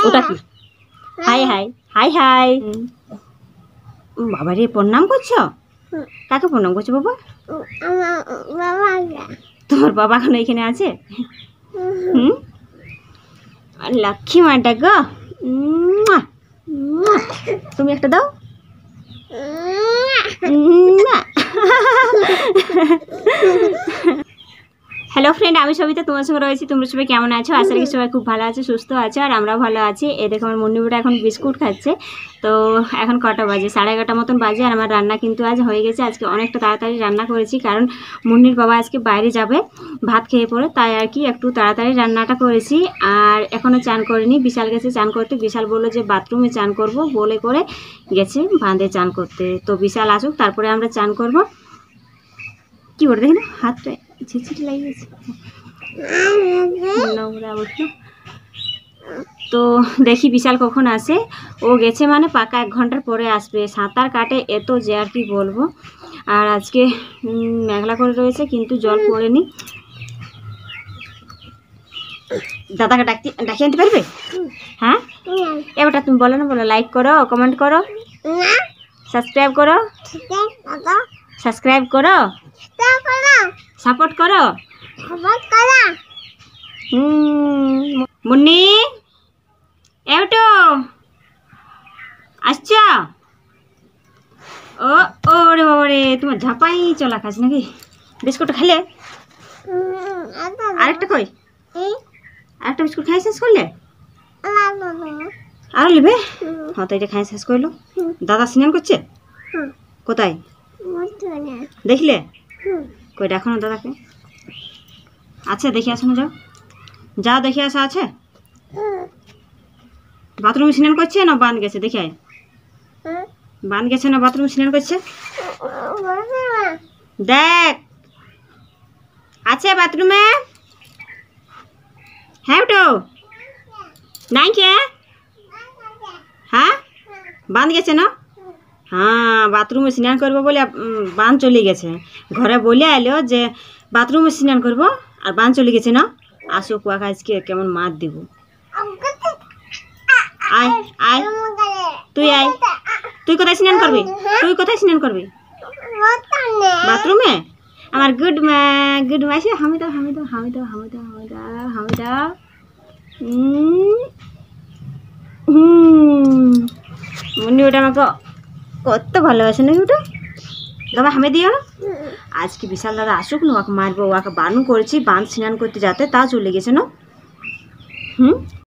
ওটা কি? High high high high. বাবা রে, প্রণাম করছো? কাকে প্রণাম করছো বাবা? তোমার বাবা এখন এখানে আছে? লক্ষ্মী মাটা গো, তুমি একটা দাও। হ্যালো ফ্রেন্ড, আমি সবিতা, তোমার সঙ্গে রয়েছি। তোমরা সবাই কেমন আছো? আশা করি সবাই খুব ভালো আছো, সুস্থ আছো, আর আমরাও ভালো আছি। এই দেখো আমার মুন্নিবুটা এখন বিস্কুট খাচ্ছে। তো এখন কটা বাজে? 11:30 মতন বাজে। আর আমার রান্না কিন্তু আজ হয়ে গেছে। আজকে অনেকটা তাড়াতাড়ি রান্না করেছি, কারণ মুন্নির বাবা আজকে বাইরে যাবে ভাত খেয়ে পড়ে, তাই আর কি একটু তাড়াতাড়ি রান্নাটা করেছি। আর এখনও চান করিনি, বিশাল গেছে চান করতে। বিশাল বললো যে বাথরুমে চান করব, বলে করে গেছে বাঁধে চান করতে। তো বিশাল আসুক, তারপরে আমরা চান করব। কি করে দেখি না, হাতটা ছিটছিটি লাগিয়ে গেছে, নোংরা উঠলো। তো দেখি বিশাল কখন আসে। ও গেছে মানে পাকা 1 ঘন্টার পরে আসবে। সাঁতার কাটে এত যে আর কি বলবো। আর আজকে মেঘলা করে রয়েছে, কিন্তু জল পড়েনি। দাদাকে ডাকিয়ে আনতে পারবে? হ্যাঁ, এবারটা তুমি বলো না, বলো লাইক করো, কমেন্ট করো, সাবস্ক্রাইব করো, সাবস্ক্রাইব করো, সাপোর্ট করো। মুন্নি, এটো আসছো? ও ওরে বাবারে, তোমার ঝাপাই চলা খাস নাকি? বিস্কুট খেলে? আরেকটা কই? আরেকটা বিস্কুট খাই শেষ করলে? আর নেবে? হ্যাঁ, তো এটা খাই শেষ করলো। দাদা স্নান করছে? কোথায় দেখলে? কই দেখো না দাদাকে। আচ্ছা, দেখে আসো না, যাও যাও, দেখে আসা আছে। বাথরুমে স্নান করছে না বাঁধ গেছে? দেখে আয়, বাঁধ গেছে না বাথরুমে স্নান করছে? দেখ, আছে বাথরুমে। হ্যাঁ ওটো নাই কে? হ্যাঁ, বাঁধ গেছে না? হ্যাঁ, বাথরুমে স্নান করবো বলে বান চলে গেছে। ঘরে বলে এলো যে বাথরুমে স্নান করবো, আর বান চলে গেছে না। আসো কুয়াকে আজকে কেমন মার দিব। আয় আয়, তুই আয়। তুই কোথায় স্নান করবি? তুই কোথায় স্নান করবি? বাথরুমে? আমার গুড মাসি, হামি দাও হামি দাও হামি দাও হামি দাও হামি দাও হামি দাও। মুন্নি ওটা আমাকে কত ভালোবাসে নাকি ওটা। দাদা হামে দিও না। আজকে বিশাল দাদা আসুক না, ওকে মারবো। ওকে বারণ করেছি বাঁধ স্নান করতে যাতে, তা চলে গেছে না।